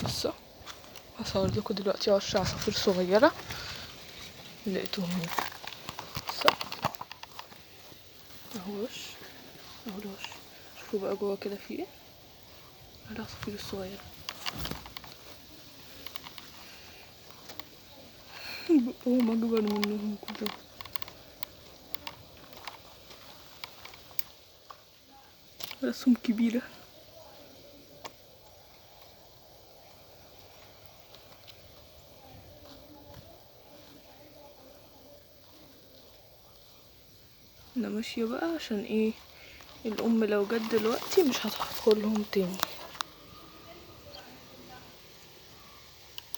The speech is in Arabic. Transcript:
بصوا هصور لكم دلوقتي 10 عصافير صغيره لقيتهم هنا. بصوا اهوش اهوش، شوفوا بقى جوه كده في ايه، العصافير الصغيره بقهم اكبر منهم كلهم. راسهم كبيره. انا ماشيه بقى عشان ايه، الام لو جت دلوقتي مش هتدخلهم تاني.